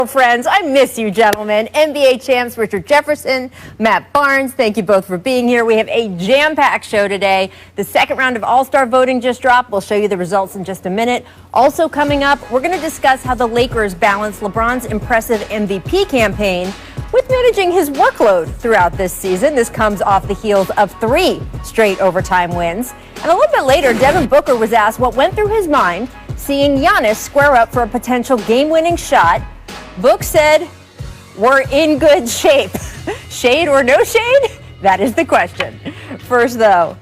Friends, I miss you, gentlemen. NBA champs Richard Jefferson, Matt Barnes, thank you both for being here. We have a jam-packed show today. The second round of All-Star voting just dropped. We'll show you the results in just a minute. Also coming up, we're going to discuss how the Lakers balance LeBron's impressive MVP campaign with managing his workload throughout this season. This comes off the heels of 3 straight overtime wins. And a little bit later, Devin Booker was asked what went through his mind seeing Giannis square up for a potential game-winning shot. Book said, we're in good shape. Shade or no shade? That is the question. First, though,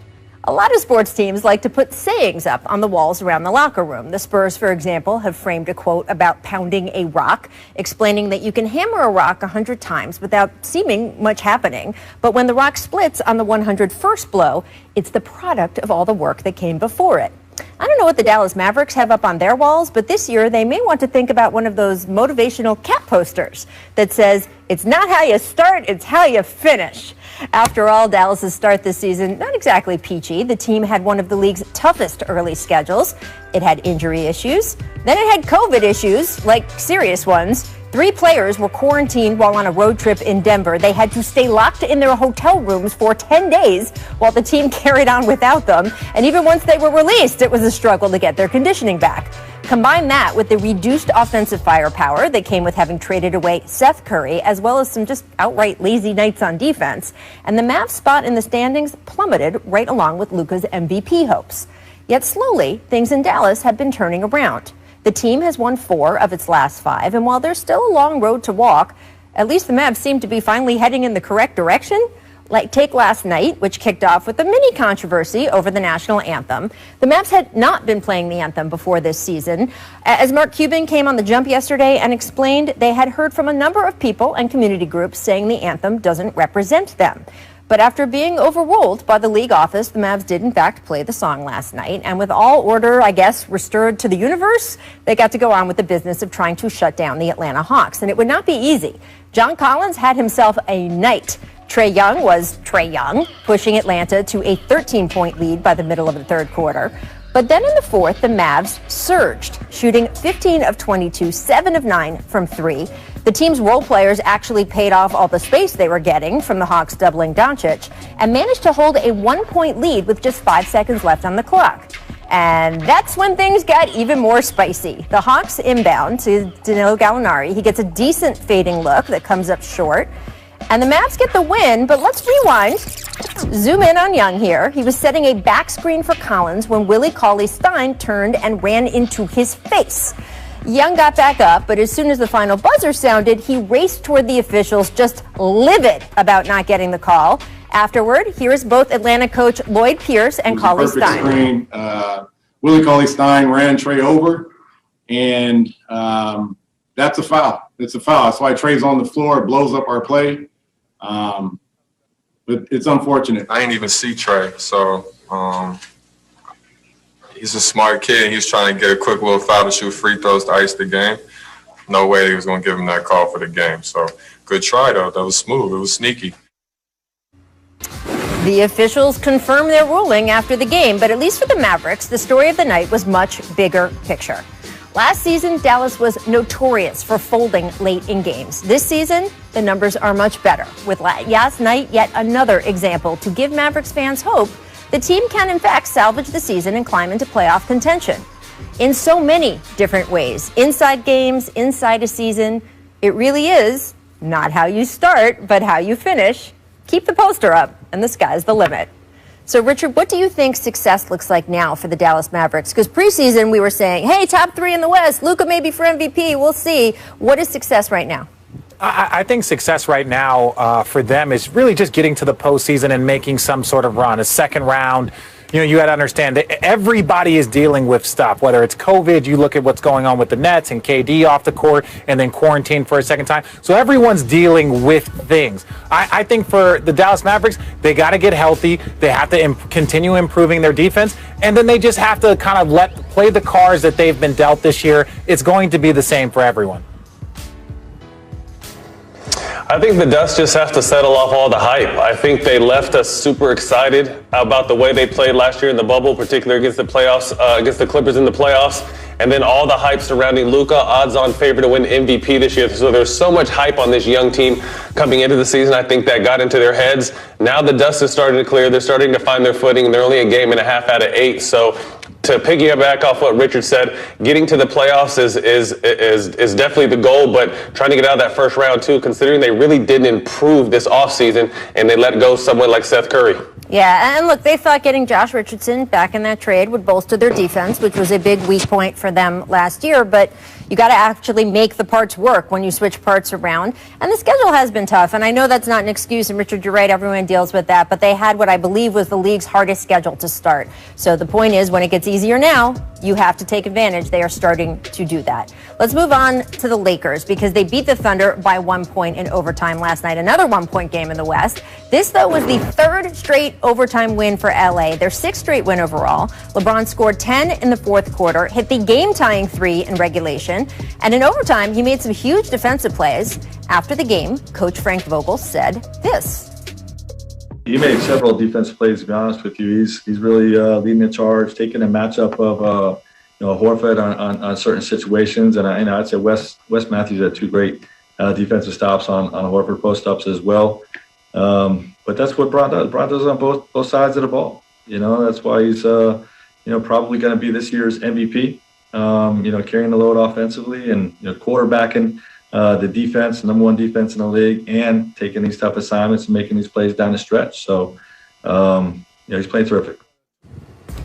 a lot of sports teams like to put sayings up on the walls around the locker room. The Spurs, for example, have framed a quote about pounding a rock, explaining that you can hammer a rock 100 times without seeming much happening. But when the rock splits on the 101st blow, it's the product of all the work that came before it. I don't know what the Dallas Mavericks have up on their walls, but this year they may want to think about one of those motivational cat posters that says, it's not how you start, it's how you finish. After all, Dallas's start this season, not exactly peachy. The team had one of the league's toughest early schedules. It had injury issues. Then it had COVID issues, like serious ones. 3 players were quarantined while on a road trip in Denver. They had to stay locked in their hotel rooms for 10 days while the team carried on without them. And even once they were released, it was a struggle to get their conditioning back. Combine that with the reduced offensive firepower that came with having traded away Seth Curry, as well as some just outright lazy nights on defense. And the Mavs' spot in the standings plummeted right along with Luka's MVP hopes. Yet slowly, things in Dallas have been turning around. The team has won 4 of its last 5, and while there's still a long road to walk, at least the Mavs seem to be finally heading in the correct direction. Like take last night, which kicked off with a mini controversy over the national anthem. The Mavs had not been playing the anthem before this season. As Mark Cuban came on the jump yesterday and explained they had heard from a number of people and community groups saying the anthem doesn't represent them. But after being overruled by the league office, the Mavs did in fact play the song last night. And with all order, I guess, restored to the universe, they got to go on with the business of trying to shut down the Atlanta Hawks. And it would not be easy. John Collins had himself a night. Trae Young was Trae Young, pushing Atlanta to a 13-point lead by the middle of the third quarter. But then in the fourth, the Mavs surged, shooting 15 of 22, 7 of 9 from 3. The team's role players actually paid off all the space they were getting from the Hawks doubling Doncic and managed to hold a 1-point lead with just 5 seconds left on the clock. And that's when things got even more spicy. The Hawks inbound to Danilo Gallinari. He gets a decent fading look that comes up short. And the Mavs get the win, but let's rewind. Zoom in on Young here. He was setting a back screen for Collins when Willie Cauley-Stein turned and ran into his face. Young got back up, but as soon as the final buzzer sounded, he raced toward the officials, just livid about not getting the call. Afterward, here is both Atlanta coach Lloyd Pierce and Cauley-Stein. Willie Cauley-Stein ran Trae over, and that's a foul. It's a foul. That's why Trae's on the floor. It blows up our play. But it's unfortunate. I didn't even see Trae, so he's a smart kid. He was trying to get a quick little foul to shoot free throws to ice the game. No way he was going to give him that call for the game. So good try, though. That was smooth. It was sneaky. The officials confirmed their ruling after the game, but at least for the Mavericks, the story of the night was much bigger picture. Last season, Dallas was notorious for folding late in games. This season, the numbers are much better, with last night yet another example to give Mavericks fans hope the team can in fact salvage the season and climb into playoff contention. In so many different ways, inside games, inside a season, it really is not how you start, but how you finish. Keep the poster up, and the sky's the limit. So, Richard, what do you think success looks like now for the Dallas Mavericks? Because preseason we were saying, hey, top 3 in the West, Luka maybe for MVP, we'll see. What is success right now? I think success right now for them is really just getting to the postseason and making some sort of run, a second round. You know, you got to understand that everybody is dealing with stuff, whether it's COVID, you look at what's going on with the Nets and KD off the court and then quarantined for a second time. So everyone's dealing with things. I think for the Dallas Mavericks, they got to get healthy. They have to continue improving their defense. And then they just have to kind of play the cards that they've been dealt this year. It's going to be the same for everyone. I think the dust just has to settle off all the hype. I think they left us super excited about the way they played last year in the bubble, particularly against the playoffs, against the Clippers in the playoffs. And then all the hype surrounding Luka, odds-on favorite to win MVP this year. So there's so much hype on this young team coming into the season. I think that got into their heads. Now the dust is starting to clear. They're starting to find their footing. They're only a game and a half out of 8. So to piggyback off what Richard said, getting to the playoffs is definitely the goal, but trying to get out of that first round too, considering they really didn't improve this offseason and they let go someone like Seth Curry. Yeah, and look, they thought getting Josh Richardson back in that trade would bolster their defense, which was a big weak point for them last year, but you got to actually make the parts work when you switch parts around. And the schedule has been tough, and I know that's not an excuse, and Richard, you're right, everyone deals with that, but they had what I believe was the league's hardest schedule to start. So the point is, when it gets easier now, you have to take advantage. They are starting to do that. Let's move on to the Lakers, because they beat the Thunder by 1 point in overtime last night. Another 1 point game in the West. This, though, was the third straight overtime win for LA. Their sixth straight win overall. LeBron scored 10 in the fourth quarter, hit the game-tying 3 in regulation. And in overtime, he made some huge defensive plays. After the game, Coach Frank Vogel said this. He made several defensive plays, to be honest with you. He's really leading the charge, taking a matchup of Horford on certain situations. And I'd say Wes Matthews had 2 great defensive stops on Horford post-ups as well. But that's what Bron does. Bron does on both sides of the ball. That's why he's probably going to be this year's MVP. Carrying the load offensively and quarterbacking the defense, number 1 defense in the league, and taking these tough assignments and making these plays down the stretch. So, he's playing terrific.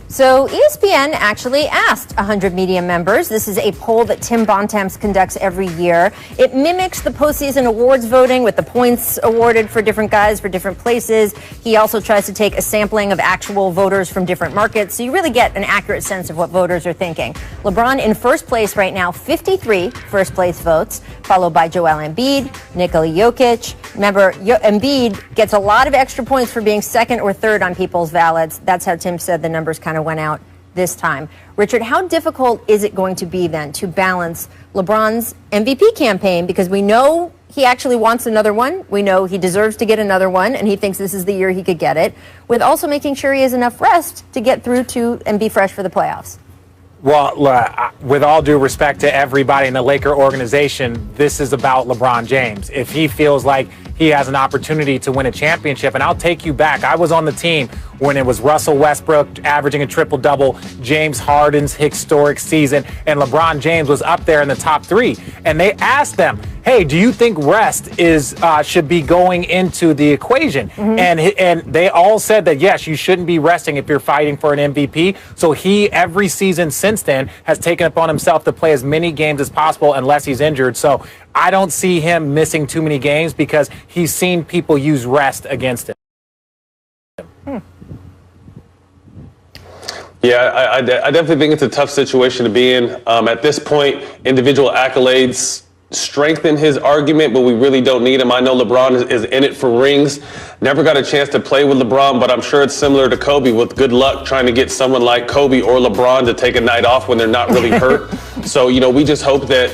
So ESPN actually asked 100 media members. This is a poll that Tim Bontemps conducts every year. It mimics the postseason awards voting with the points awarded for different guys for different places. He also tries to take a sampling of actual voters from different markets, so you really get an accurate sense of what voters are thinking. LeBron in first place right now, 53 first place votes, followed by Joel Embiid, Nikola Jokic. Remember, Embiid gets a lot of extra points for being second or third on people's ballots. That's how Tim said the numbers kind of went out this time. Richard, how difficult is it going to be then to balance LeBron's MVP campaign? Because we know he actually wants another one. We know he deserves to get another one, and he thinks this is the year he could get it, with also making sure he has enough rest to get through to and be fresh for the playoffs. Well, with all due respect to everybody in the Laker organization, this is about LeBron James. If he feels like he has an opportunity to win a championship, and I'll take you back. I was on the team when it was Russell Westbrook averaging a triple-double, James Harden's historic season, and LeBron James was up there in the top 3. And they asked them, hey, do you think rest should be going into the equation? Mm-hmm. And they all said that, yes, you shouldn't be resting if you're fighting for an MVP. So he, every season since then, has taken upon himself to play as many games as possible unless he's injured. So I don't see him missing too many games because he's seen people use rest against him. Yeah, I definitely think it's a tough situation to be in. At this point, individual accolades strengthen his argument, but we really don't need him. I know LeBron is in it for rings. Never got a chance to play with LeBron, but I'm sure it's similar to Kobe, with good luck trying to get someone like Kobe or LeBron to take a night off when they're not really hurt. So, we just hope that,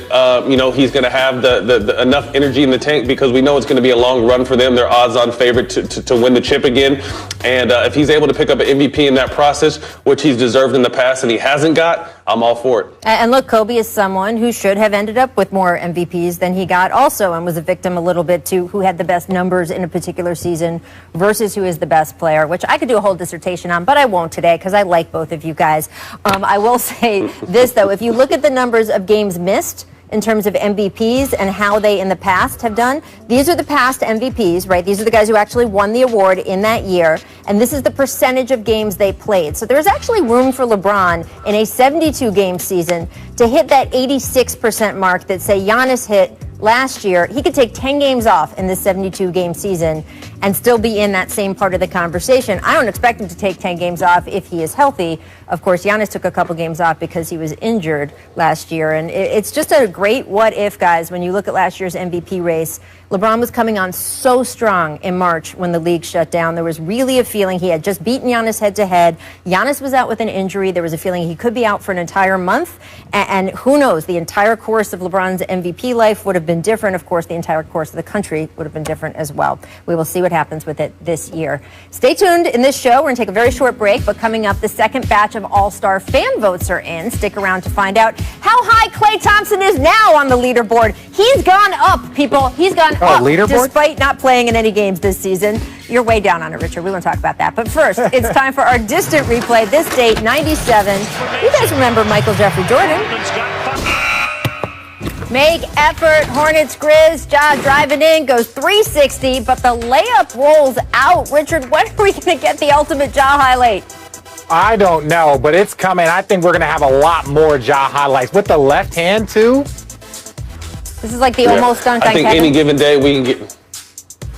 he's going to have the enough energy in the tank, because we know it's going to be a long run for them. They're odds-on favorite to win the chip again. And if he's able to pick up an MVP in that process, which he's deserved in the past and he hasn't got, I'm all for it. And look, Kobe is someone who should have ended up with more MVPs than he got also, and was a victim a little bit to who had the best numbers in a particular season versus who is the best player, which I could do a whole dissertation on, but I won't today because I like both of you guys. I will say this, though. If you look at the numbers of games missed in terms of MVPs and how they in the past have done, these are the past MVPs, right? These are the guys who actually won the award in that year, and this is the percentage of games they played. So there's actually room for LeBron in a 72-game season to hit that 86% mark that, say, Giannis hit last year. He could take 10 games off in this 72-game season and still be in that same part of the conversation. I don't expect him to take 10 games off if he is healthy. Of course, Giannis took a couple games off because he was injured last year. And it's just a great what if, guys, when you look at last year's MVP race. LeBron was coming on so strong in March when the league shut down. There was really a feeling he had just beaten Giannis head-to-head. Giannis was out with an injury. There was a feeling he could be out for an entire month. And who knows, the entire course of LeBron's MVP life would have been been different. Of course, the entire course of the country would have been different as well. We will see what happens with it this year. Stay tuned in this show. We're going to take a very short break, but coming up, the second batch of All-Star fan votes are in. Stick around to find out how high Klay Thompson is now on the leaderboard. He's gone up, people. He's gone up despite not playing in any games this season. You're way down on it, Richard. We want to talk about that. But first, it's time for our distant replay. This date, 97. You guys remember Michael Jeffrey Jordan? Make effort, Hornets Grizz. Ja driving in, goes 360, but the layup rolls out. Richard, when are we going to get the ultimate Ja highlight? I don't know, but it's coming. I think we're going to have a lot more Ja highlights. With the left hand, too? This is like the almost dunk on I think Kevin. any given day we can get...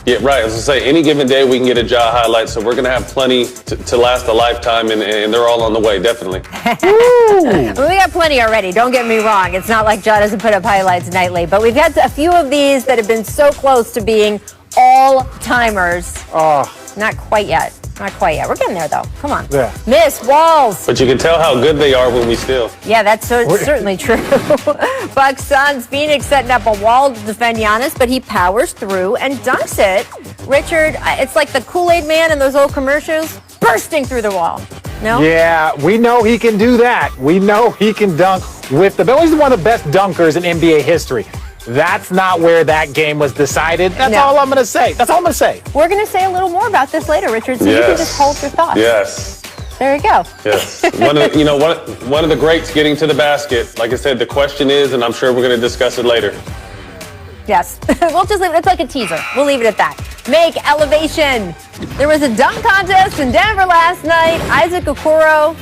Yeah, right. I was going to say, any given day we can get a Ja highlight, so we're going to have plenty to last a lifetime, and they're all on the way, definitely. Well, we got plenty already. Don't get me wrong. It's not like Ja doesn't put up highlights nightly, but we've got a few of these that have been so close to being all-timers. Oh. Not quite yet. Not quite yet. We're getting there, though. Come on. Yeah. Miss Walls. But you can tell how good they are when we steal. Yeah, that's certainly true. Bucks Suns, Phoenix setting up a wall to defend Giannis, but he powers through and dunks it. Richard, it's like the Kool-Aid man in those old commercials, bursting through the wall. No? Yeah, we know he can do that. We know he can dunk with the... He's one of the best dunkers in NBA history. That's not where that game was decided. That's all I'm going to say. That's all I'm going to say. We're going to say a little more about this later, Richard, so you can just hold your thoughts. Yes. There you go. Yes. One of the greats getting to the basket. Like I said, the question is, and I'm sure we're going to discuss it later. Yes. We'll just leave it. It's like a teaser. We'll leave it at that. Make elevation. There was a dunk contest in Denver last night. Isaac Okoro.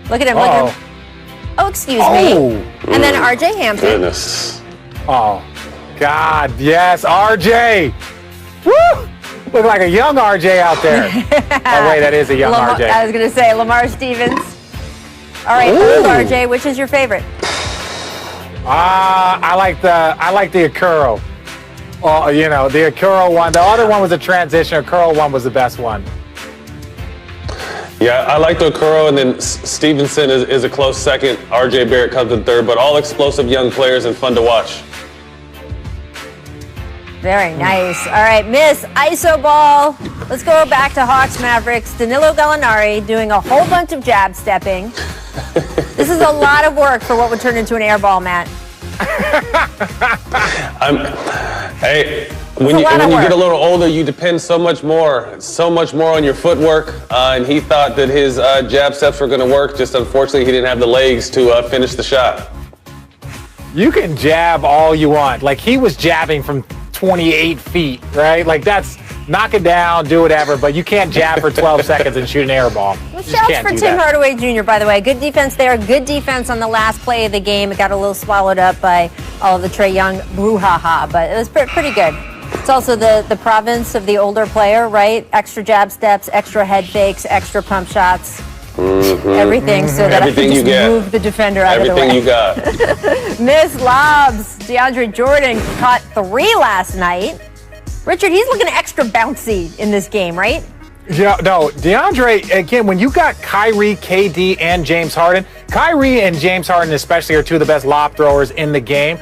Look at him. Look at him. Oh, excuse me. And then RJ Hampton. Goodness. Oh, God, yes, RJ. Woo! Look like a young RJ out there. Oh, wait, that is a young RJ. I was going to say Lamar Stevens. All right, RJ, which is your favorite? I like the Okoro. Oh, you know, the Okoro one. The other one was a transition. Okoro one was the best one. Yeah, I like the Okoro, and then Stevenson is a close second. RJ Barrett comes in third, but all explosive young players and fun to watch. Very nice. All right, Miss ISO Ball. Let's go back to Hawks Mavericks. Danilo Gallinari doing a whole bunch of jab stepping. This is a lot of work for what would turn into an air ball, Matt. When you get a little older, you depend so much more on your footwork. And he thought that his jab steps were going to work. Just unfortunately, he didn't have the legs to finish the shot. You can jab all you want. Like, he was jabbing from 28 feet, right? Like, that's knock it down, do whatever, but you can't jab for 12 seconds and shoot an air ball. Shouts for Tim Hardaway Jr., by the way. Good defense there. Good defense on the last play of the game. It got a little swallowed up by all of the Trae Young brouhaha, but it was pretty good. It's also the province of the older player, right? Extra jab steps, extra head fakes, extra pump shots. Everything so that everything I can just move the defender out of the way. Everything you got. Miss lobs. DeAndre Jordan caught 3 last night. Richard, he's looking extra bouncy in this game, right? Yeah, no, DeAndre, again, when you got Kyrie, KD, and James Harden, Kyrie and James Harden especially are two of the best lob throwers in the game.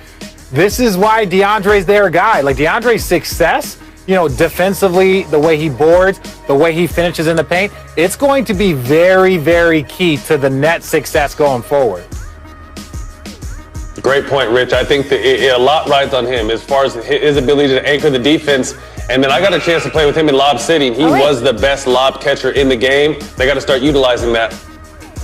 This is why DeAndre's their guy. Like, DeAndre's success, defensively, the way he boards, the way he finishes in the paint, it's going to be very, very key to the Nets' success going forward. Great point, Rich. I think that a lot rides on him as far as his ability to anchor the defense. And then I got a chance to play with him in Lob City. He was the best lob catcher in the game. They got to start utilizing that.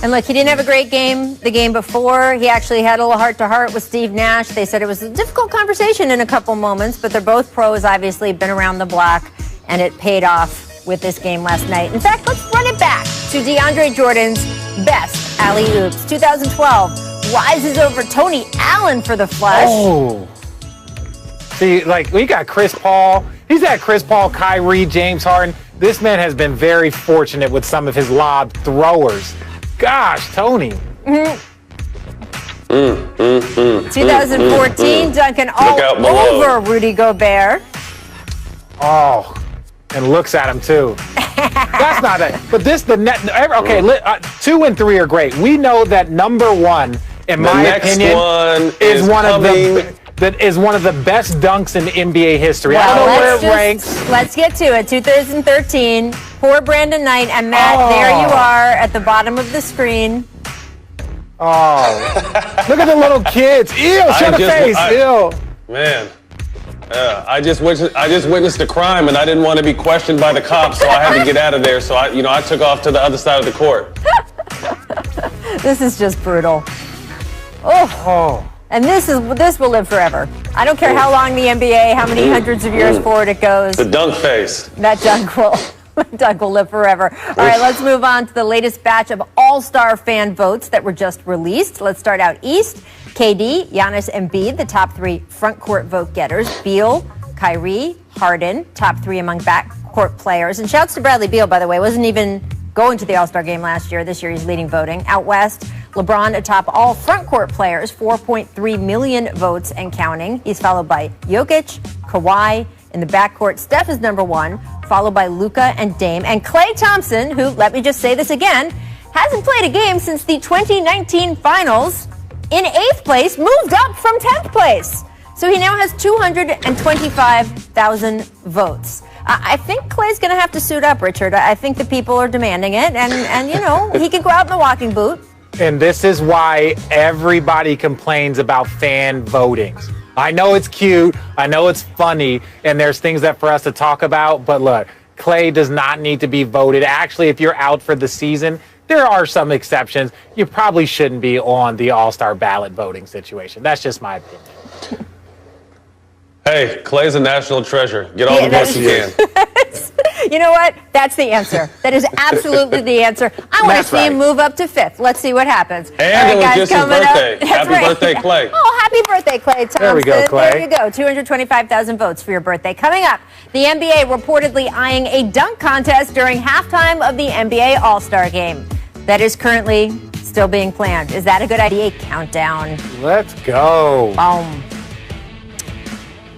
And look, he didn't have a great game the game before. He actually had a little heart-to-heart with Steve Nash. They said it was a difficult conversation in a couple moments, but they're both pros, obviously, been around the block, and it paid off with this game last night. In fact, let's run it back to DeAndre Jordan's best alley-oops. 2012 rises over Tony Allen for the flush. Oh. See, like, we got Chris Paul. He's had Chris Paul, Kyrie, James Harden. This man has been very fortunate with some of his lob throwers. Gosh, Tony. 2014, dunking all over Rudy Gobert. Oh, and looks at him too. That's not it. But the net. Okay, 2 and 3 are great. We know that number one, in my opinion, is one of the that is one of the best dunks in NBA history. I Well, don't know where it ranks. Let's get to it. 2013, poor Brandon Knight. And Matt, Oh. there you are at the bottom of the screen. Oh, look at the little kids. Ew, show the face. Ew. Man. I just witnessed a crime, and I didn't want to be questioned by the cops, so I had to get out of there. So I took off to the other side of the court. This is just brutal. Oh. And this will live forever. I don't care how long the NBA, how many hundreds of years forward it goes. The dunk face. That dunk will live forever. All right, let's move on to the latest batch of All-Star fan votes that were just released. Let's start out east. KD, Giannis, Embiid, the top 3 front court vote getters. Beal, Kyrie, Harden, top 3 among backcourt players. And shouts to Bradley Beal, by the way, wasn't even going to the All-Star game last year. This year he's leading voting. Out west, LeBron atop all front court players, 4.3 million votes and counting. He's followed by Jokic, Kawhi. In the backcourt, Steph is number 1, followed by Luka and Dame. And Klay Thompson, who, let me just say this again, hasn't played a game since the 2019 finals, in 8th place, moved up from 10th place. So he now has 225,000 votes. I think Klay's going to have to suit up, Richard. I think the people are demanding it. And he can go out in the walking boot. And this is why everybody complains about fan votings. I know it's cute, I know it's funny, and there's things that for us to talk about, but look, Klay does not need to be voted. Actually, if you're out for the season, there are some exceptions. You probably shouldn't be on the All-Star ballot voting situation. That's just my opinion. Hey, Klay's a national treasure. Get all the votes you can. You know what? That's the answer. That is absolutely the answer. I want to see him move up to 5th. Let's see what happens. And it was just his birthday. Happy birthday, Klay. Oh, happy birthday, Klay Thompson. There we go, Klay. There you go. 225,000 votes for your birthday. Coming up, the NBA reportedly eyeing a dunk contest during halftime of the NBA All-Star Game. That is currently still being planned. Is that a good idea? Countdown. Let's go. Boom.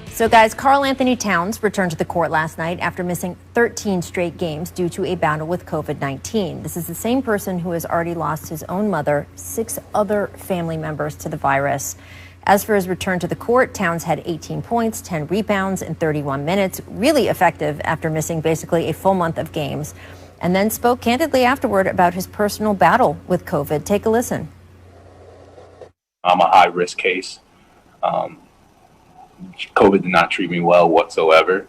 So, guys, Karl Anthony Towns returned to the court last night after missing 13 straight games due to a battle with COVID-19. This is the same person who has already lost his own mother, 6 other family members to the virus. As for his return to the court, Towns had 18 points, 10 rebounds in 31 minutes, really effective after missing basically a full month of games, and then spoke candidly afterward about his personal battle with COVID. Take a listen. I'm a high-risk case. COVID did not treat me well whatsoever.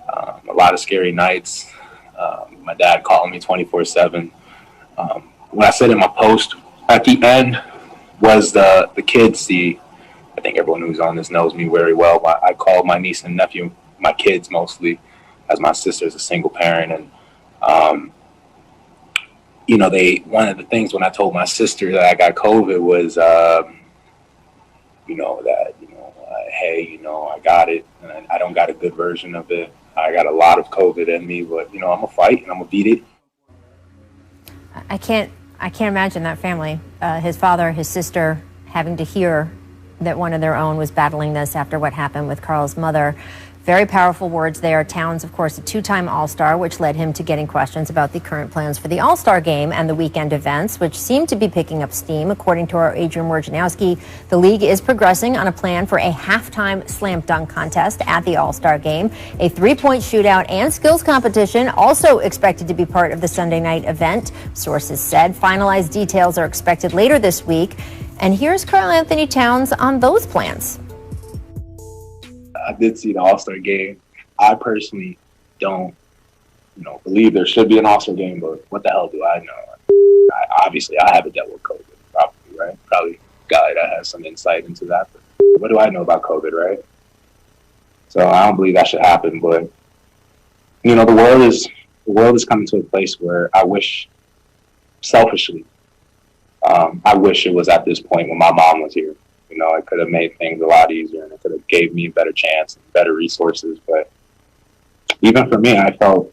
A lot of scary nights. My dad calling me 24/7. What I said in my post at the end was the kids. I think everyone who's on this knows me very well. I called my niece and nephew, my kids mostly, as my sister's a single parent. And, one of the things when I told my sister that I got COVID was, hey, I got it, and I don't got a good version of it. I got a lot of COVID in me, but, I'm going to fight and I'm going to beat it. I can't imagine that family, his father, his sister, having to hear that one of their own was battling this after what happened with Karl's mother. Very powerful words there. Towns, of course, a 2-time All-Star, which led him to getting questions about the current plans for the All-Star game and the weekend events, which seem to be picking up steam. According to our Adrian Wojnarowski, the league is progressing on a plan for a halftime slam dunk contest at the All-Star game. A 3-point shootout and skills competition also expected to be part of the Sunday night event, sources said. Finalized details are expected later this week. And here's Karl Anthony Towns on those plans. I did see the All-Star game. I personally don't, believe there should be an All-Star game, but what the hell do I know? Obviously, I haven't dealt with COVID, probably, right? Probably a guy that has some insight into that. But what do I know about COVID, right? So I don't believe that should happen. But the world is coming to a place where I wish, selfishly, I wish it was at this point when my mom was here. It could have made things a lot easier, and it could have gave me a better chance and better resources. But even for me, I felt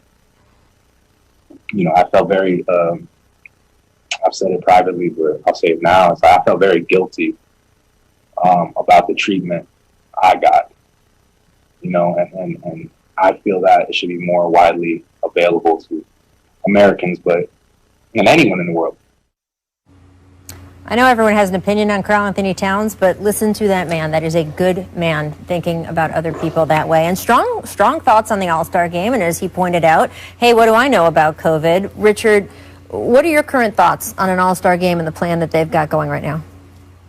very, I've said it privately, but I'll say it now. I felt very guilty about the treatment I got, and I feel that it should be more widely available to Americans, but anyone in the world. I know everyone has an opinion on Karl Anthony Towns, but listen to that man. That is a good man thinking about other people that way. And strong thoughts on the All-Star game. And as he pointed out, hey, what do I know about COVID? Richard, what are your current thoughts on an All-Star game and the plan that they've got going right now?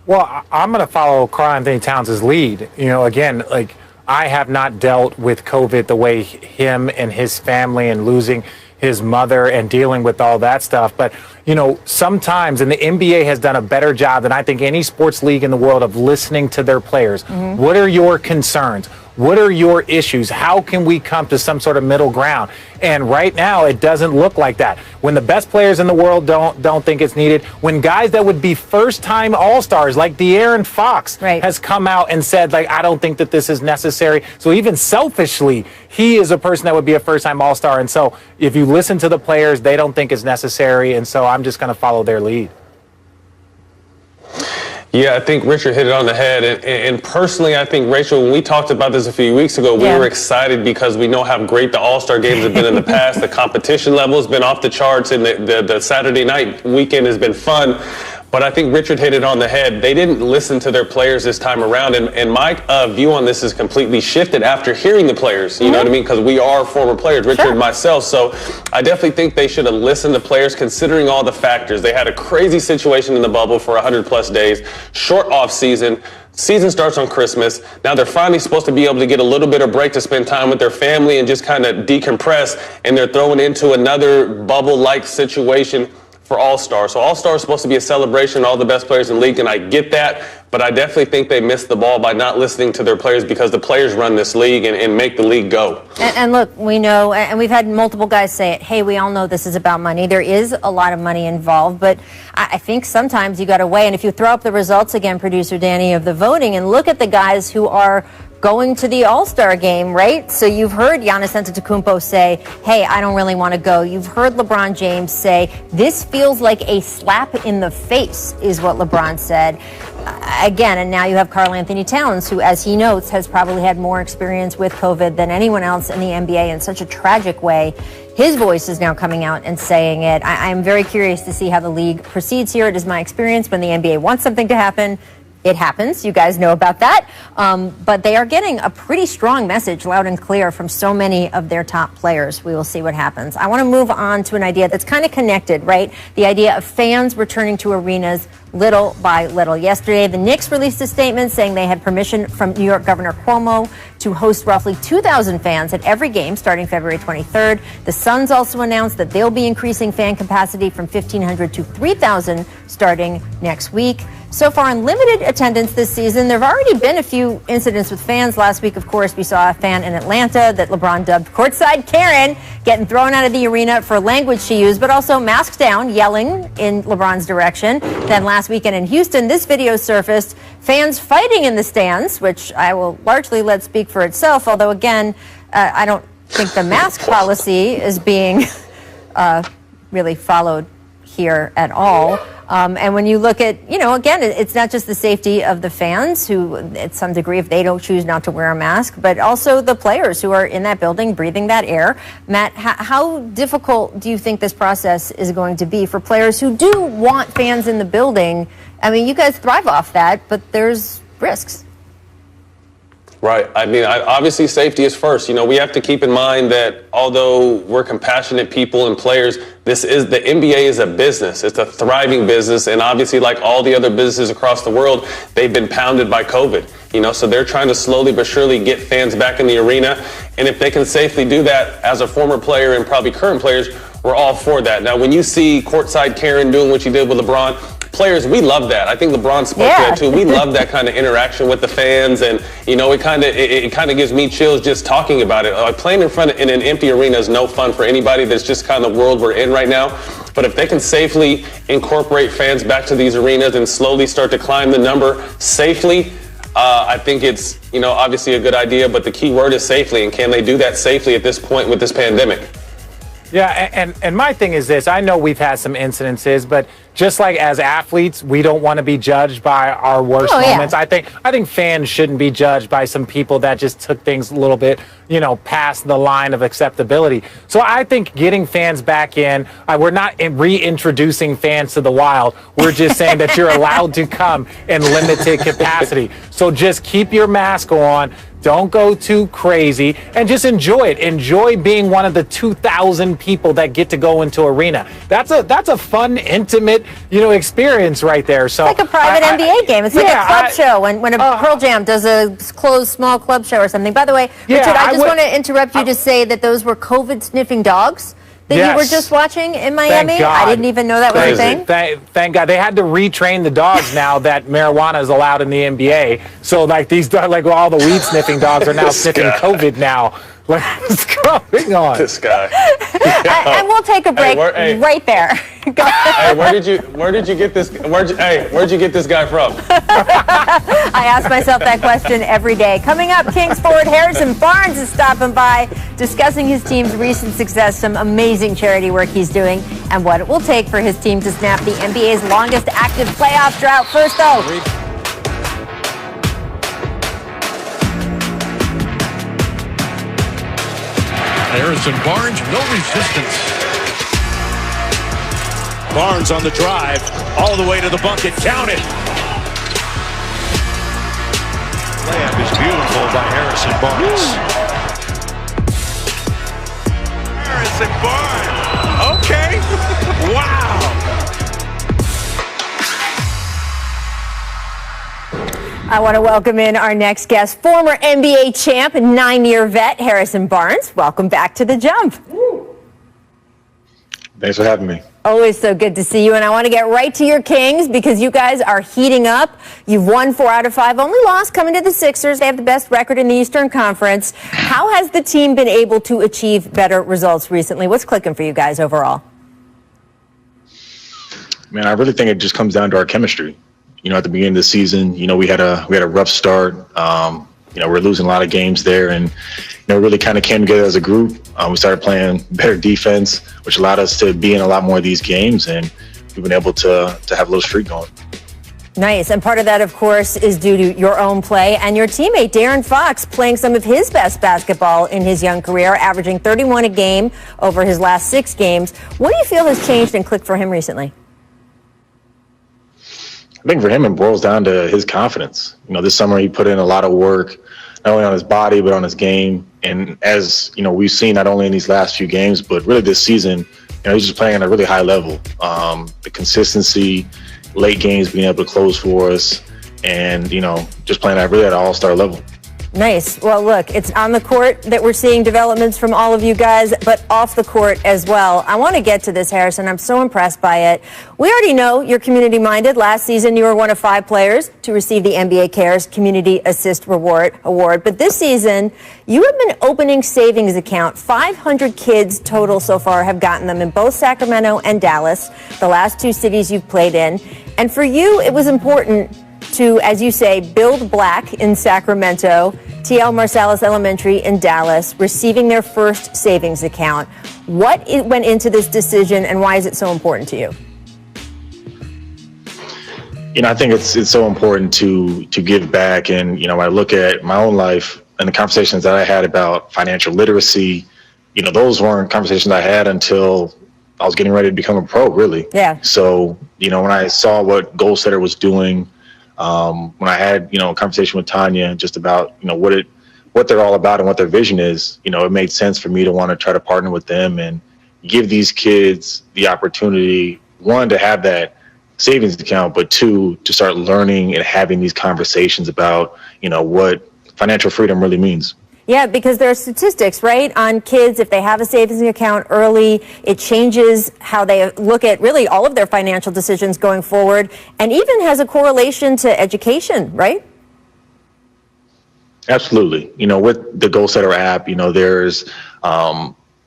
Well, I'm going to follow Karl Anthony Towns' lead. You know, again, like, I have not dealt with COVID the way him and his family and losing his mother and dealing with all that stuff. But, you know, sometimes, and the NBA has done a better job than I think any sports league in the world of listening to their players. Mm-hmm. What are your concerns? What are your issues? How can we come to some sort of middle ground? And right now, it doesn't look like that. When the best players in the world don't think it's needed, when guys that would be first-time All-Stars like De'Aaron Fox has come out and said, like, I don't think that this is necessary. So even selfishly, he is a person that would be a first-time All-Star. And so if you listen to the players, they don't think it's necessary. And so I'm just going to follow their lead. Yeah, I think Richard hit it on the head. And personally, I think, Rachel, when we talked about this a few weeks ago, we were excited because we know how great the All-Star games have been in the past. The competition level has been off the charts, and the Saturday night weekend has been fun. But I think Richard hit it on the head. They didn't listen to their players this time around. And my view on this is completely shifted after hearing the players. You know what I mean? Because we are former players, Richard and myself. So I definitely think they should have listened to players considering all the factors. They had a crazy situation in the bubble for 100+ days, short off season. Season starts on Christmas. Now they're finally supposed to be able to get a little bit of break to spend time with their family and just kind of decompress. And they're throwing into another bubble-like situation for All-Star. So All-Star is supposed to be a celebration of all the best players in the league, and I get that, but I definitely think they missed the ball by not listening to their players because the players run this league and make the league go. And look, we know, and we've had multiple guys say it, hey, we all know this is about money. There is a lot of money involved, but I think sometimes you got to weigh, and if you throw up the results again, producer Danny, of the voting, and look at the guys who are going to the All-Star game, right? So you've heard Giannis Antetokounmpo say, hey, I don't really want to go. You've heard LeBron James say, this feels like a slap in the face, is what LeBron said. Again, and now you have Karl Anthony Towns, who, as he notes, has probably had more experience with COVID than anyone else in the NBA in such a tragic way. His voice is now coming out and saying it. I'm very curious to see how the league proceeds here. It is my experience when the NBA wants something to happen, it happens. You guys know about that. But they are getting a pretty strong message loud and clear from so many of their top players. We will see what happens. I want to move on to an idea that's kind of connected, right? The idea of fans returning to arenas little by little. Yesterday, the Knicks released a statement saying they had permission from New York Governor Cuomo to host roughly 2,000 fans at every game starting February 23rd. The Suns also announced that they'll be increasing fan capacity from 1,500 to 3,000 starting next week. So far in limited attendance this season, there have already been a few incidents with fans. Last week, of course, we saw a fan in Atlanta that LeBron dubbed courtside Karen getting thrown out of the arena for language she used, but also masked down, yelling in LeBron's direction. Then last weekend in Houston, this video surfaced, fans fighting in the stands, which I will largely let speak for itself, although again, I don't think the mask policy is being really followed here at all. And when you look at, you know, again, it's not just the safety of the fans who, at some degree, if they don't choose not to wear a mask, but also the players who are in that building breathing that air. Matt, how difficult do you think this process is going to be for players who do want fans in the building? I mean, you guys thrive off that, but there's risks. Right. I mean, obviously safety is first. You know, we have to keep in mind that although we're compassionate people and players, the NBA is a business. It's a thriving business. And obviously, like all the other businesses across the world, they've been pounded by COVID. You know, so they're trying to slowly but surely get fans back in the arena. And if they can safely do that, as a former player and probably current players, we're all for that. Now, when you see courtside Karen doing what she did with LeBron, players, we love that. I think LeBron spoke to that too. We love that kind of interaction with the fans, and you know, it kind of gives me chills just talking about it. Like playing in an empty arena is no fun for anybody. That's just kind of the world we're in right now. But if they can safely incorporate fans back to these arenas and slowly start to climb the number safely, I think it's, you know, obviously a good idea. But the key word is safely, and can they do that safely at this point with this pandemic? Yeah, and my thing is this. I know we've had some incidences, but just like as athletes, we don't want to be judged by our worst moments. Yeah. I think fans shouldn't be judged by some people that just took things a little bit, past the line of acceptability. So I think getting fans back in, we're not reintroducing fans to the Wild. We're just saying that you're allowed to come in limited capacity. So just keep your mask on. Don't go too crazy and just enjoy it. Enjoy being one of the 2,000 people that get to go into arena. That's a fun, intimate, experience right there. So it's like a private NBA game. It's like a club show when a Pearl Jam does a closed small club show or something. By the way, Richard, I just want to interrupt you to say that those were COVID sniffing dogs that you were just watching in Miami. I didn't even know that was a thing. Thank God. They had to retrain the dogs now that marijuana is allowed in the NBA. So these dogs, all the weed sniffing dogs are now sniffing COVID now. What's going on? This guy. And we'll take a break right there. Go ahead. Hey, where did you get this? Where'd you get this guy from? I ask myself that question every day. Coming up, Kings forward Harrison Barnes is stopping by, discussing his team's recent success, some amazing charity work he's doing, and what it will take for his team to snap the NBA's longest active playoff drought. First, though. Harrison Barnes, no resistance. Barnes on the drive, all the way to the bucket, count it. Layup is beautiful by Harrison Barnes. Harrison Barnes, okay, wow. I want to welcome in our next guest, former NBA champ and 9-year vet, Harrison Barnes. Welcome back to The Jump. Thanks for having me. Always so good to see you. And I want to get right to your Kings because you guys are heating up. You've won 4 out of 5, only lost coming to the Sixers. They have the best record in the Eastern Conference. How has the team been able to achieve better results recently? What's clicking for you guys overall? Man, I really think it just comes down to our chemistry. At the beginning of the season, we had a rough start. We're losing a lot of games there, and really kind of came together as a group. We started playing better defense, which allowed us to be in a lot more of these games, and we've been able to have a little streak going. Nice. And part of that, of course, is due to your own play and your teammate, De'Aaron Fox, playing some of his best basketball in his young career, averaging 31 a game over his last 6 games. What do you feel has changed and clicked for him recently? I think for him, it boils down to his confidence. This summer he put in a lot of work, not only on his body, but on his game. And as, we've seen not only in these last few games, but really this season, he's just playing at a really high level. The consistency, late games being able to close for us, and, just playing at an all-star level. Nice. Well, look, it's on the court that we're seeing developments from all of you guys, but off the court as well. I want to get to this, Harrison. I'm so impressed by it. We already know you're community-minded. Last season, you were one of 5 players to receive the NBA Cares Community Assist Award. But this season, you have been opening savings account. 500 kids total so far have gotten them in both Sacramento and Dallas, the last 2 cities you've played in. And for you, it was important to, as you say, build black in Sacramento, T.L. Marsalis Elementary in Dallas, receiving their first savings account. What went into this decision, and why is it so important to you? I think it's so important to give back. And, when I look at my own life and the conversations that I had about financial literacy, those weren't conversations I had until I was getting ready to become a pro, really. Yeah. So, when I saw what Goal Setter was doing, when I had, a conversation with Tanya just about, what they're all about and what their vision is, it made sense for me to want to try to partner with them and give these kids the opportunity, 1, to have that savings account, but 2, to start learning and having these conversations about, what financial freedom really means. Yeah, because there are statistics, right, on kids. If they have a savings account early, it changes how they look at really all of their financial decisions going forward, and even has a correlation to education, right? Absolutely. With the Goal Setter app, there's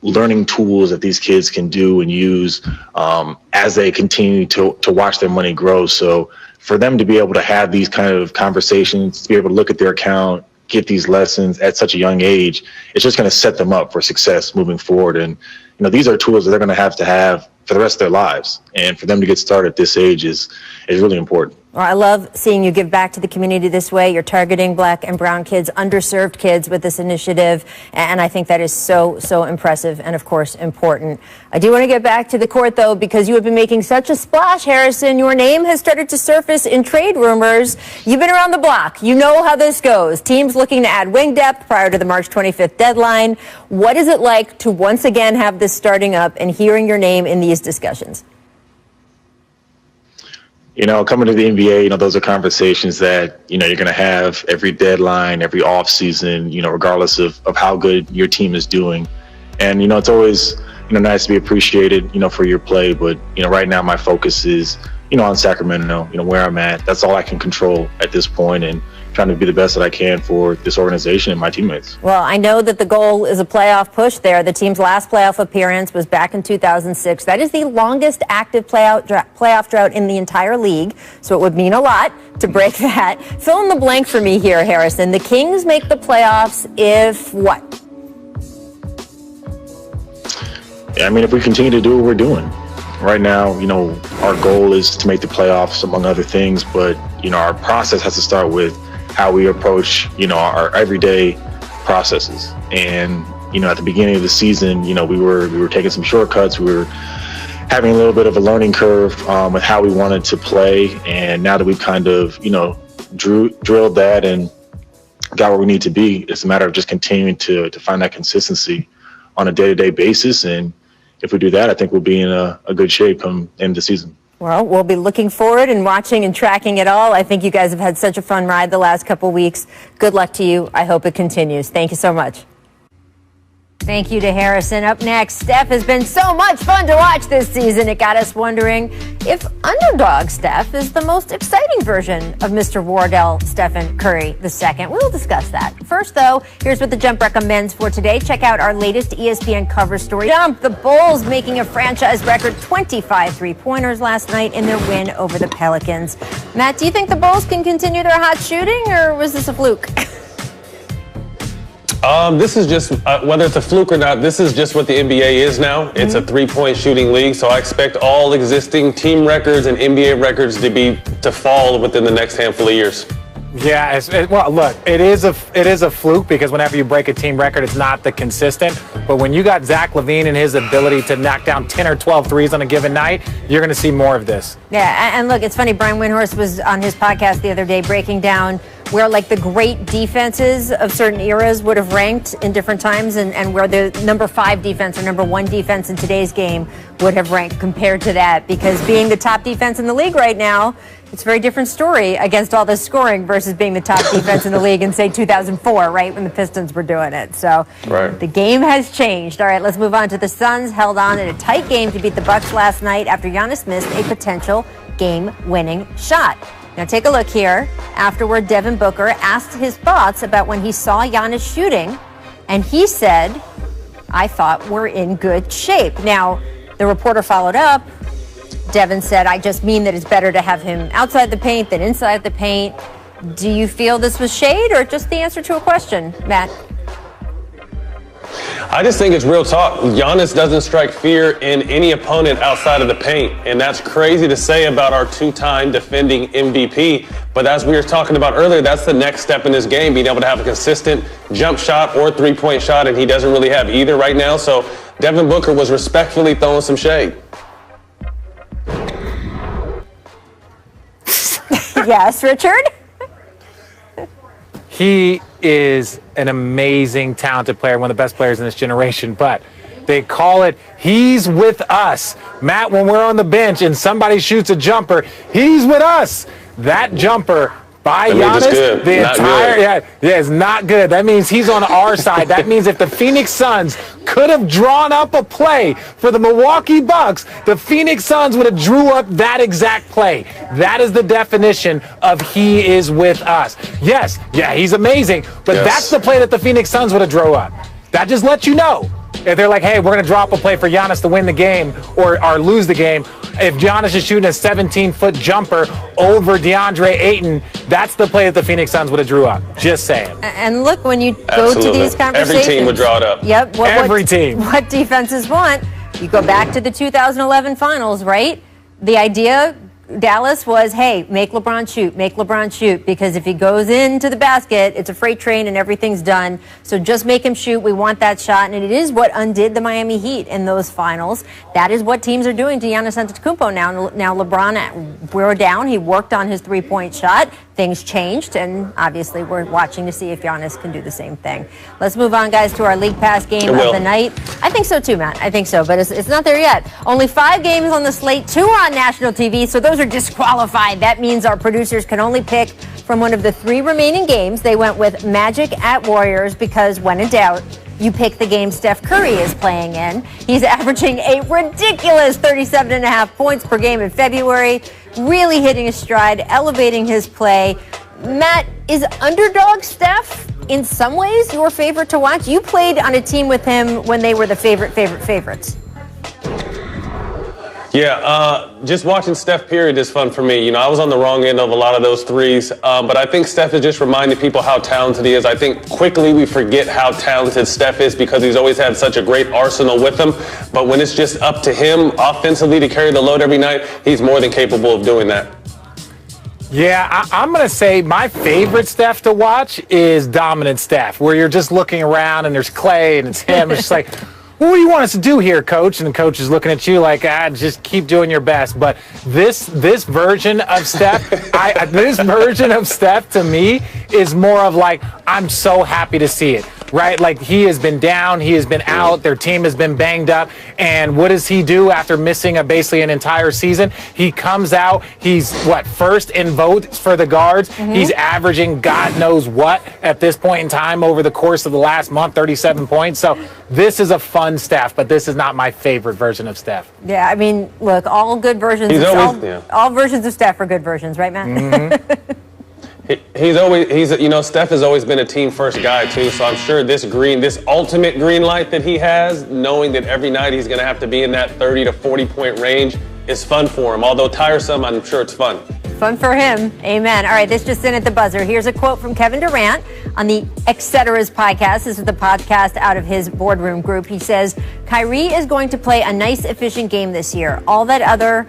learning tools that these kids can do and use as they continue to watch their money grow. So for them to be able to have these kind of conversations, to be able to look at their account, get these lessons at such a young age, it's just going to set them up for success moving forward. And, these are tools that they're going to have for the rest of their lives. And for them to get started at this age is really important. Well, I love seeing you give back to the community this way. You're targeting Black and brown kids, underserved kids with this initiative. And I think that is so, so impressive and, of course, important. I do want to get back to the court, though, because you have been making such a splash, Harrison. Your name has started to surface in trade rumors. You've been around the block. You know how this goes. Teams looking to add wing depth prior to the March 25th deadline. What is it like to once again have this starting up and hearing your name in these discussions? Coming to the NBA, those are conversations that, you're going to have every deadline, every off season, regardless of how good your team is doing. And, it's always, nice to be appreciated, for your play. But, right now my focus is, on Sacramento, where I'm at. That's all I can control at this point, and trying to be the best that I can for this organization and my teammates. Well, I know that the goal is a playoff push there. The team's last playoff appearance was back in 2006. That is the longest active playoff drought in the entire league, so it would mean a lot to break that. Fill in the blank for me here, Harrison. The Kings make the playoffs if what? Yeah, if we continue to do what we're doing. Right now, our goal is to make the playoffs, among other things, but, our process has to start with how we approach, our everyday processes. And, at the beginning of the season, we were taking some shortcuts. We were having a little bit of a learning curve with how we wanted to play. And now that we've kind of, drilled that and got where we need to be, it's a matter of just continuing to find that consistency on a day-to-day basis. And if we do that, I think we'll be in a good shape come end of the season. Well, we'll be looking forward and watching and tracking it all. I think you guys have had such a fun ride the last couple weeks. Good luck to you. I hope it continues. Thank you so much. Thank you to Harrison. Up next, Steph has been so much fun to watch this season. It got us wondering if underdog Steph is the most exciting version of Mr. Wardell Stephen Curry II. We'll discuss that. First, though, here's what the Jump recommends for today. Check out our latest ESPN cover story. Jump, the Bulls making a franchise record 25 three-pointers last night in their win over the Pelicans. Matt, do you think the Bulls can continue their hot shooting, or was this a fluke? This is just, whether it's a fluke or not, this is just what the NBA is now. It's a three-point shooting league, so I expect all existing team records and NBA records to fall within the next handful of years. Yeah, well, look, it is a fluke because whenever you break a team record, it's not the consistent. But when you got Zach LaVine and his ability to knock down 10 or 12 threes on a given night, you're going to see more of this. Yeah, and look, it's funny. Brian Windhorst was on his podcast the other day breaking down where the great defenses of certain eras would have ranked in different times and where the number 5 defense or number 1 defense in today's game would have ranked compared to that. Because being the top defense in the league right now, it's a very different story against all this scoring versus being the top defense in the league in, say, 2004, right, when the Pistons were doing it. So The game has changed. All right, let's move on to the Suns. Held on in a tight game to beat the Bucks last night after Giannis missed a potential game-winning shot. Now take a look here. Afterward, Devin Booker asked his thoughts about when he saw Giannis shooting, and he said, "I thought we're in good shape." Now, the reporter followed up. Devin said, "I just mean that it's better to have him outside the paint than inside the paint." Do you feel this was shade or just the answer to a question, Matt? I just think it's real talk. Giannis doesn't strike fear in any opponent outside of the paint, and that's crazy to say about our 2-time defending MVP. But as we were talking about earlier, that's the next step in his game, being able to have a consistent jump shot or three-point shot, and he doesn't really have either right now. So Devin Booker was respectfully throwing some shade. Yes, Richard? He is an amazing, talented player, one of the best players in this generation, but they call it, he's with us. Matt, when we're on the bench and somebody shoots a jumper, he's with us. That jumper by Giannis, is not good. That means he's on our side. That means if the Phoenix Suns could have drawn up a play for the Milwaukee Bucks, the Phoenix Suns would have drew up that exact play. That is the definition of he is with us. Yes, he's amazing, but that's the play that the Phoenix Suns would have drew up. That just lets you know. If they're like, hey, we're going to drop a play for Giannis to win the game or lose the game, if Giannis is shooting a 17-foot jumper over DeAndre Ayton, that's the play that the Phoenix Suns would have drew up. Just saying. And look, when you go Absolutely. to these conversations, Every team would draw it up. Yep. Every team. What defenses want? You go back to the 2011 finals, right? The idea, Dallas, was, hey, make LeBron shoot, because if he goes into the basket, it's a freight train and everything's done. So just make him shoot. We want that shot. And it is what undid the Miami Heat in those finals. That is what teams are doing to Giannis Antetokounmpo now. Now LeBron, we're down. He worked on his three-point shot. Things changed, and obviously we're watching to see if Giannis can do the same thing. Let's move on, guys, to our League Pass game of the night. I think so too, Matt. I think so, but it's not there yet. Only 5 games on the slate, 2 are on national TV, so those are disqualified. That means our producers can only pick from one of the 3 remaining games. They went with Magic at Warriors because when in doubt, you pick the game Steph Curry is playing in. He's averaging a ridiculous 37.5 points per game in February, really hitting his stride, elevating his play. Matt, is underdog Steph in some ways your favorite to watch? You played on a team with him when they were the favorites. Yeah, just watching Steph period is fun for me. You know, I was on the wrong end of a lot of those threes, but I think Steph is just reminding people how talented he is. I think quickly we forget how talented Steph is because he's always had such a great arsenal with him. But when it's just up to him offensively to carry the load every night, he's more than capable of doing that. Yeah, I'm going to say my favorite Steph to watch is dominant Steph, where you're just looking around and there's Clay and it's him. It's just like, what do you want us to do here, coach? And the coach is looking at you like, just keep doing your best. But this version of Steph, this version of Steph to me is more of like, I'm so happy to see it, right? Like he has been down, he has been out, their team has been banged up. And what does he do after missing basically an entire season? He comes out, he's first in votes for the guards. Mm-hmm. He's averaging God knows what at this point in time over the course of the last month, 37 points. So this is a fun Steph, but this is not my favorite version of Steph. Yeah, I mean, look, all good versions. All versions of Steph are good versions, right, Matt? Mm-hmm. Steph has always been a team first guy too. So I'm sure this ultimate green light that he has, knowing that every night he's going to have to be in that 30 to 40 point range, is fun for him. Although tiresome, I'm sure it's fun. Fun for him. Amen. All right, this just in at the buzzer. Here's a quote from Kevin Durant on the Etceteras podcast. This is the podcast out of his boardroom group. He says, Kyrie is going to play a nice, efficient game this year. All that other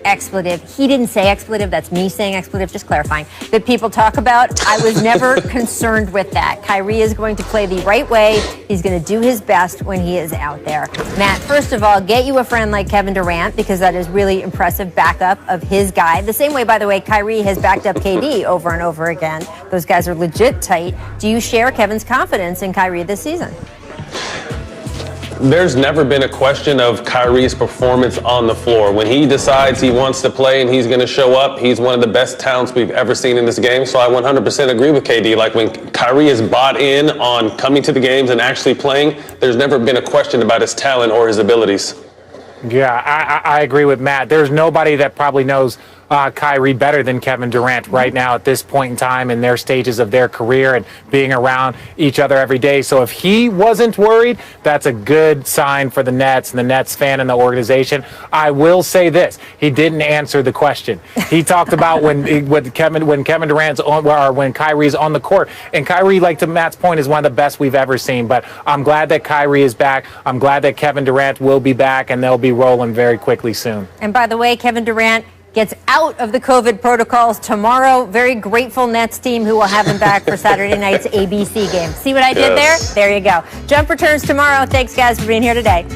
expletive. He didn't say expletive. That's me saying expletive, just clarifying. That people talk about. I was never concerned with that. Kyrie is going to play the right way. He's going to do his best when he is out there. Matt, first of all, get you a friend like Kevin Durant because that is really impressive backup of his guy. The same way, by the way, Kyrie has backed up KD over and over again. Those guys are legit tight. Do you share Kevin's confidence in Kyrie this season? There's never been a question of Kyrie's performance on the floor. When he decides he wants to play and he's going to show up, he's one of the best talents we've ever seen in this game. So I 100% agree with KD. Like when Kyrie is bought in on coming to the games and actually playing, there's never been a question about his talent or his abilities. Yeah, I agree with Matt. There's nobody that probably knows Kyrie better than Kevin Durant right now at this point in time in their stages of their career and being around each other every day. So if he wasn't worried, that's a good sign for the Nets and the Nets fan and the organization. I will say this. He didn't answer the question. He talked about when Kevin Durant's on, or when Kyrie's on the court. And Kyrie, like to Matt's point, is one of the best we've ever seen. But I'm glad that Kyrie is back. I'm glad that Kevin Durant will be back, and they'll be rolling very quickly soon. And by the way, Kevin Durant gets out of the COVID protocols tomorrow. Very grateful Nets team who will have him back for Saturday night's ABC game. See what I did there? There you go. Jump returns tomorrow. Thanks, guys, for being here today.